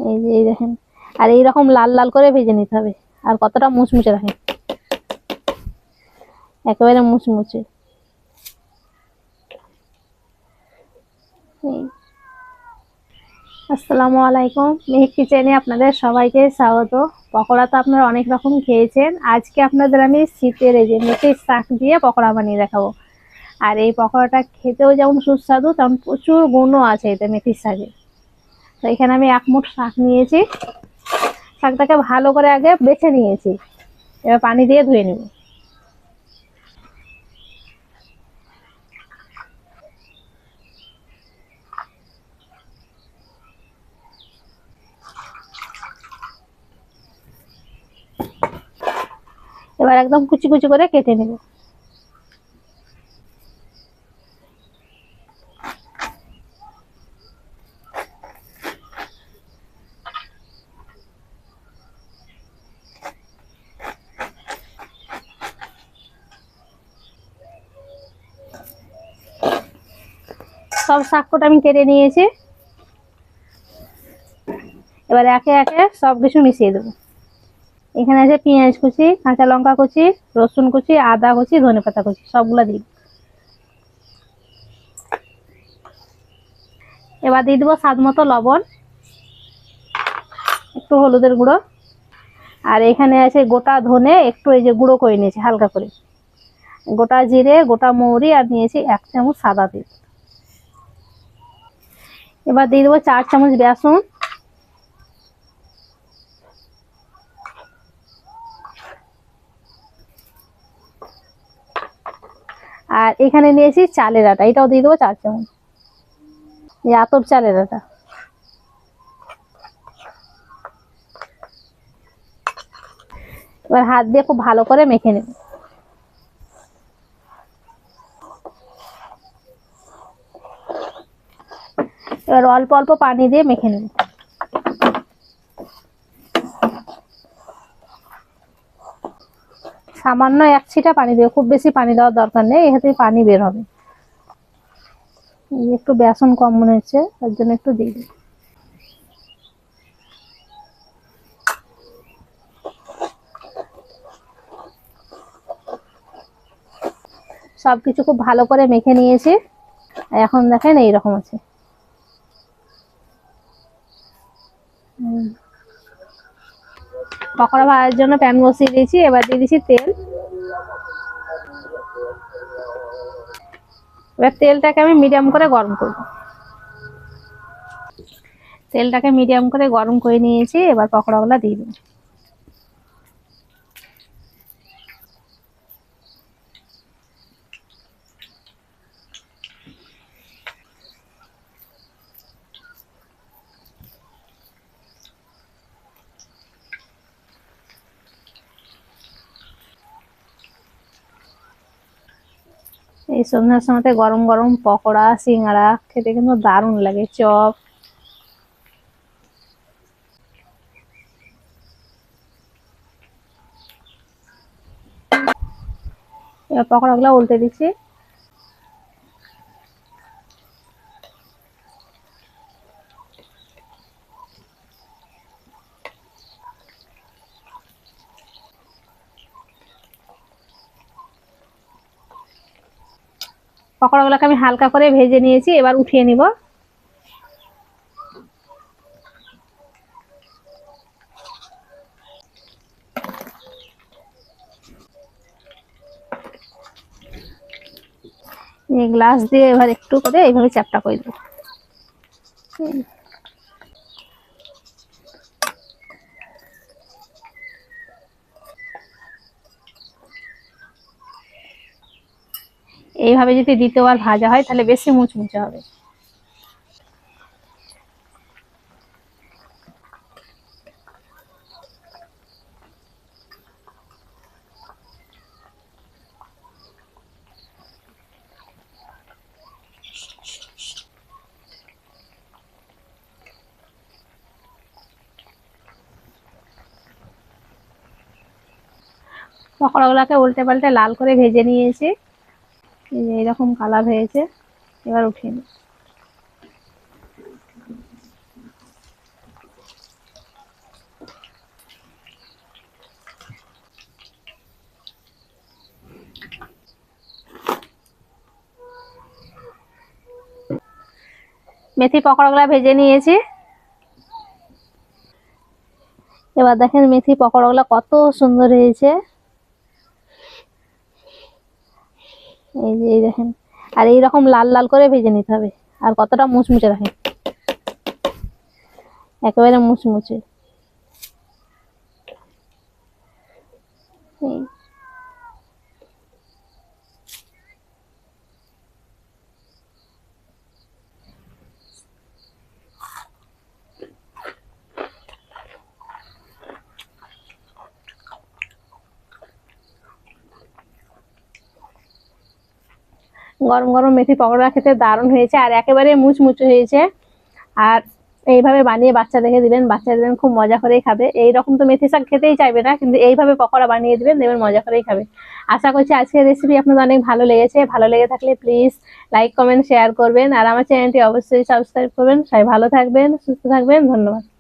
এই যে এই দেখেন, আর এইরকম লাল লাল করে ভেজে নিতে হবে। আর কতটা মুচমুচে দেখেন, একেবারে মুচমুচে। আসসালামু আলাইকুম, মেহেক কিচেনে আপনাদের সবাইকে স্বাগত। পকোড়া তো আপনারা অনেক রকম খেয়েছেন, আজকে আপনাদের আমি শীতের এই যে মেথির শাক দিয়ে পকোড়া বানিয়ে দেখাবো। আর এই পকোড়াটা খেতেও যেমন সুস্বাদু, তেমন প্রচুর গুণও আছে এতে মেথির শাকে। তো এখানে আমি 1 মুঠ শাক নিয়েছি, শাকটাকে ভালো করে আগে বেছে নিয়েছি, এবার পানি দিয়ে ধুয়ে নেব। এবার একদম কুচি কুচি করে কেটে নেব। সব শাকটা আমি কেটে নিয়েছি, এবার একে একে সবকিছু মিশিয়ে দেবো। এখানে আছে পেঁয়াজ কুচি, কাঁচা লঙ্কা কুচি, রসুন কুচি, আদা কুচি, ধনেপাতা কুচি, সবগুলা দিই। এবার দিয়ে দেবো স্বাদ মতো লবণ, একটু হলুদের গুঁড়ো, আর এখানে আছে গোটা ধনে একটু এই যে গুঁড়ো করে নিয়েছি হালকা করে, গোটা জিরে, গোটা মৌরি, আর নিয়েছি 1 চামচ সাদা তেল। এবার দিয়ে দেবো 4 চামচ বেসন, আর এখানে নিয়েছি চালের আটা, এটাও দিয়ে দেবো 4 চামচ, এই আতপ চালের আটা। এবার হাত দিয়ে খুব ভালো করে মেখে নেব। এবার অল্প অল্প পানি দিয়ে মেখে নেব। সামান্য 1 ছিটা পানি দেবো, খুব বেশি পানি দেওয়ার দরকার নেই, এতে পানি বের হবে। একটু বেসন কম মনে হচ্ছে, তার জন্য একটু দিয়ে দিই। সবকিছু খুব ভালো করে মেখে নিয়েছি, এখন দেখেন এইরকম আছে। পকোড়া ভাজার জন্য প্যান বসিয়ে দিয়েছি, এবার দিয়ে দিচ্ছি তেল। এবার তেলটাকে আমি মিডিয়াম করে গরম করব। তেলটাকে মিডিয়াম করে গরম করে নিয়েছি, এবার পকোড়াগুলো দিয়ে দেব। এই সন্ধ্যার সময় গরম গরম পকোড়া, সিঙ্গাড়া খেতে কিন্তু দারুণ লাগে, চপ। এবার পকোড়াগুলো উল্টে দিচ্ছি। পকোড়াগুলোকে আমি হালকা করে ভেজে নিয়েছি, এবার উঠিয়ে নিব। এই গ্লাস দিয়ে এবার একটু করে এইভাবে চ্যাপটা করে দেবো। এইভাবে যদি দ্বিতীয়বার ভাজা হয় তাহলে বেশি মুচমুচে হবে। পকোড়াগুলোকে উল্টে পাল্টে লাল করে ভেজে নিয়েছি, এই যে এরকম কালার হয়েছে, এবার উঠিয়ে নিই। মেথি পকোড়াগুলো ভেজে নিয়েছি। এবার দেখেন মেথি পকোড়াগুলো কত সুন্দর হয়েছে। এই যে এই দেখেন, আর এইরকম লাল লাল করে ভেজে নিতে হবে। আর কতটা মুচমুচে দেখেন, একেবারে মুচমুচে। এই গরম গরম মেথি পকোড়া খেতে দারুণ হয়েছে, আর একেবারে মুচমুচে হয়েছে। আর এইভাবে বানিয়ে বাচ্চাদেরকে দিবেন, বাচ্চাদের খুব মজা করেই খাবে। এইরকম তো মেথি শাক খেতেই চাইবে না, কিন্তু এইভাবে পকোড়া বানিয়ে দিবেন, দেখবেন মজা করেই খাবে। আশা করছি আজকের রেসিপি আপনাদের অনেক ভালো লেগেছে। ভালো লেগে থাকলে প্লিজ লাইক কমেন্ট শেয়ার করবেন, আর আমার চ্যানেলটি অবশ্যই সাবস্ক্রাইব করবেন। সবাই ভালো থাকবেন, সুস্থ থাকবেন, ধন্যবাদ।